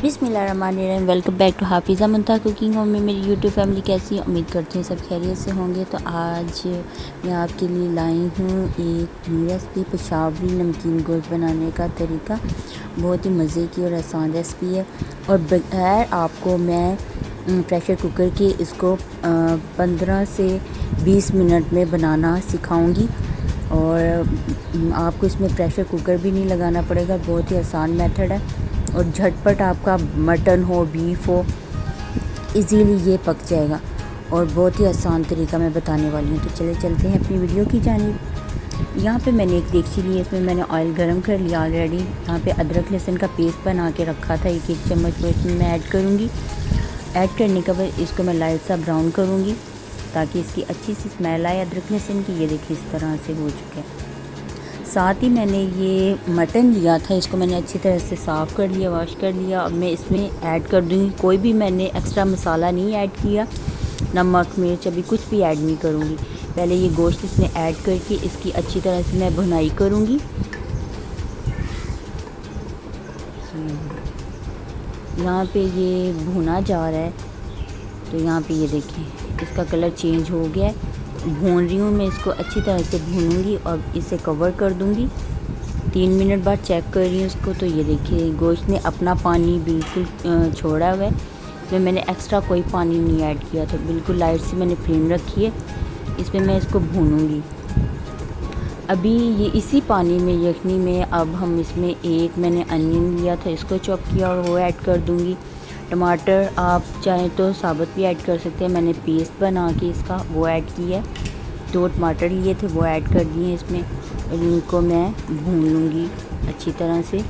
बिस्मिल्लाहिर्रहमानिर्रहीम। Welcome back to Hafiza Muntaha cooking home में मेरी यूट्यूब फैमिली कैसी है। उम्मीद करती हूँ सब खैरियत से होंगे। तो आज मैं आपके लिए लाई हूँ एक न्यू रेसिपी, पेशावरी नमकीन गोश्त बनाने का तरीका। बहुत ही मज़े की और आसान रेसिपी है और बगैर आपको मैं प्रेशर कुकर के इसको 15 से 20 मिनट में बनाना सिखाऊंगी और आपको इसमें प्रेशर कुकर भी नहीं लगाना पड़ेगा। बहुत ही आसान मेथड है और झटपट आपका मटन हो, बीफ हो, इजीली ये पक जाएगा और बहुत ही आसान तरीका मैं बताने वाली हूँ। तो चले चलते हैं अपनी वीडियो की जानिब। यहाँ पे मैंने एक देगची ली है, इसमें मैंने ऑयल गरम कर लिया ऑलरेडी। यहाँ पे अदरक लहसुन का पेस्ट बना के रखा था, एक चम्मच वो इसमें मैं ऐड करूँगी। ऐड करने के बाद इसको मैं लाइट सा ब्राउन करूँगी ताकि इसकी अच्छी सी स्मेल आए अदरक लहसुन की। ये देखिए इस तरह से हो चुका है। साथ ही मैंने ये मटन लिया था, इसको मैंने अच्छी तरह से साफ़ कर लिया, वॉश कर लिया। अब मैं इसमें ऐड कर दूँगी, कोई भी मैंने एक्स्ट्रा मसाला नहीं ऐड किया, नमक मिर्च अभी कुछ भी ऐड नहीं करूँगी। पहले ये गोश्त इसमें ऐड करके इसकी अच्छी तरह से मैं भुनाई करूँगी। यहाँ पे ये भुना जा रहा है तो यहाँ पे ये देखें इसका कलर चेंज हो गया है। भून रही हूँ मैं इसको, अच्छी तरह से भूनूंगी और इसे कवर कर दूँगी। 3 मिनट बाद चेक कर रही हूँ इसको, तो ये देखिए गोश्त ने अपना पानी बिल्कुल छोड़ा हुआ है। इसमें मैंने एक्स्ट्रा कोई पानी नहीं ऐड किया था, बिल्कुल लाइट सी मैंने फ्लेम रखी है। इसमें मैं इसको भूनूंगी अभी ये इसी पानी में, यखनी में। अब हम इसमें एक मैंने अनियन लिया था, इसको चॉप किया और वो ऐड कर दूँगी। टमाटर आप चाहें तो साबुत भी ऐड कर सकते हैं, मैंने पेस्ट बना के इसका वो ऐड किया है। 2 टमाटर लिए थे वो ऐड कर दिए इसमें और इनको मैं भून लूँगी अच्छी तरह से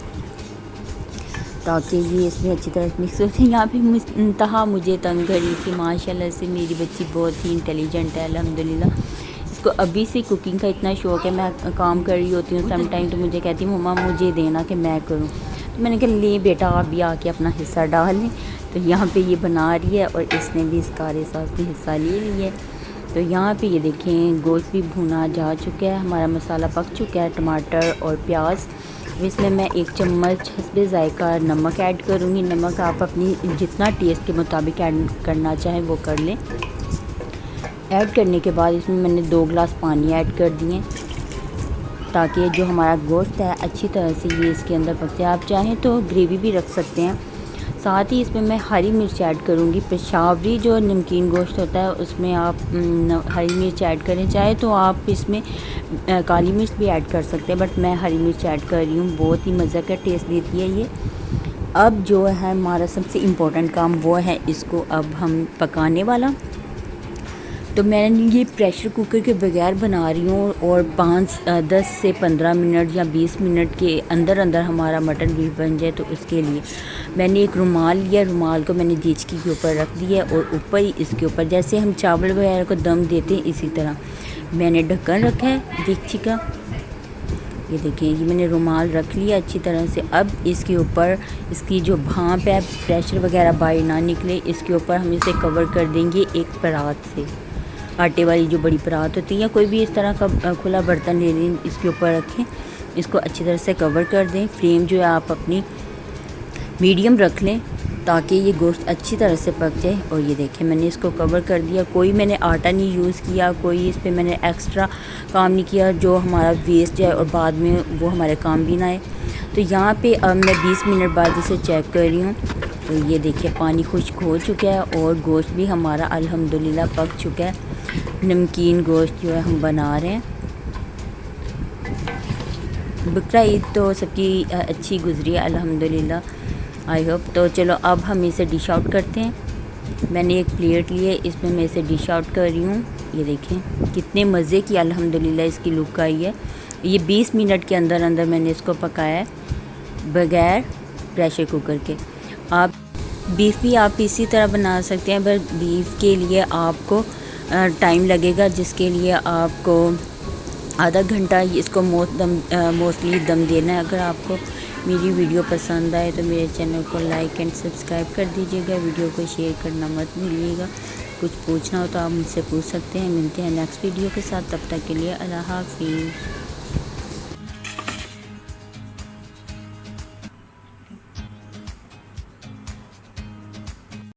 ताकि ये इसमें अच्छी तरह से मिक्स हो जाए। यहाँ पे इंतहा मुझे तंग करी थी, माशाल्लाह से मेरी बच्ची बहुत ही इंटेलिजेंट है अल्हम्दुलिल्लाह। इसको अभी से कुकिंग का इतना शौक़ है, मैं काम कर रही होती हूँ सम टाइम तो मुझे कहती है मम्मा मुझे देना कि मैं करूँ। तो मैंने कहा ले बेटा आप भी आके अपना हिस्सा डाल लें। तो यहाँ पे ये बना रही है और इसने भी इस कारी सास में हिस्सा ले लिया है। तो यहाँ पे ये देखें गोश्त भी भुना जा चुका है, हमारा मसाला पक चुका है, टमाटर और प्याज। इसमें मैं 1 चम्मच हस्बे ज़ायका नमक ऐड करूँगी। नमक आप अपनी जितना टेस्ट के मुताबिक ऐड करना चाहें वो कर लें। ऐड करने के बाद इसमें मैंने 2 गिलास पानी ऐड कर दिए ताकि जो हमारा गोश्त है अच्छी तरह से ये इसके अंदर पक जाए। आप चाहें तो ग्रेवी भी रख सकते हैं। साथ ही इसमें मैं हरी मिर्च ऐड करूँगी। पेशावरी जो नमकीन गोश्त होता है उसमें आप हरी मिर्च ऐड करें, चाहे तो आप इसमें काली मिर्च भी ऐड कर सकते हैं, बट मैं हरी मिर्च ऐड कर रही हूँ। बहुत ही मज़े का टेस्ट देती है ये। अब जो है हमारा सबसे इम्पोर्टेंट काम वो है इसको अब हम पकाने वाला। तो मैंने ये प्रेशर कुकर के बगैर बना रही हूँ और 10 से 15 मिनट या 20 मिनट के अंदर अंदर हमारा मटन बीफ बन जाए। तो उसके लिए मैंने एक रुमाल लिया, रुमाल को मैंने देगची के ऊपर रख दिया और ऊपर ही इसके ऊपर जैसे हम चावल वगैरह को दम देते हैं इसी तरह मैंने ढक्कन रखा है देगची का। ये देखिए ये मैंने रुमाल रख लिया अच्छी तरह से। अब इसके ऊपर इसकी जो भाप है, प्रेशर वगैरह बाहर ना निकले, इसके ऊपर हम इसे कवर कर देंगे एक परात से, आटे वाली जो बड़ी परात होती है या कोई भी इस तरह का खुला बर्तन ले लें, इसके ऊपर रखें, इसको अच्छी तरह से कवर कर दें। फ्लेम जो है आप अपनी मीडियम रख लें ताकि ये गोश्त अच्छी तरह से पक जाए। और ये देखें मैंने इसको कवर कर दिया, कोई मैंने आटा नहीं यूज़ किया, कोई इस पर मैंने एक्स्ट्रा काम नहीं किया जो हमारा वेस्ट जाए और बाद में वो हमारे काम भी ना आए। तो यहाँ पे अब मैं 20 मिनट बाद इसे चेक कर रही हूँ। तो ये देखिए पानी खुश्क हो चुका है और गोश्त भी हमारा अल्हम्दुलिल्लाह पक चुका है। नमकीन गोश्त जो है हम बना रहे हैं। बकरा ईद तो सबकी अच्छी गुजरी है अल्हम्दुलिल्लाह, आई होप। तो चलो अब हम इसे डिश आउट करते हैं। मैंने एक प्लेट ली है, इसमें मैं इसे डिश आउट कर रही हूँ। ये देखें कितने मज़े की अल्हम्दुलिल्लाह इसकी लुक आई है। ये 20 मिनट के अंदर अंदर मैंने इसको पकाया है बग़ैर प्रेशर कुकर के। आप बीफ भी आप इसी तरह बना सकते हैं, बट बीफ के लिए आपको टाइम लगेगा, जिसके लिए आपको आधा घंटा इसको मोस्टली दम देना है। अगर आपको मेरी वीडियो पसंद आए तो मेरे चैनल को लाइक एंड सब्सक्राइब कर दीजिएगा, वीडियो को शेयर करना मत भूलिएगा। कुछ पूछना हो तो आप मुझसे पूछ सकते हैं। मिलते हैं नेक्स्ट वीडियो के साथ, तब तक के लिए अल्लाह हाफ़िज़।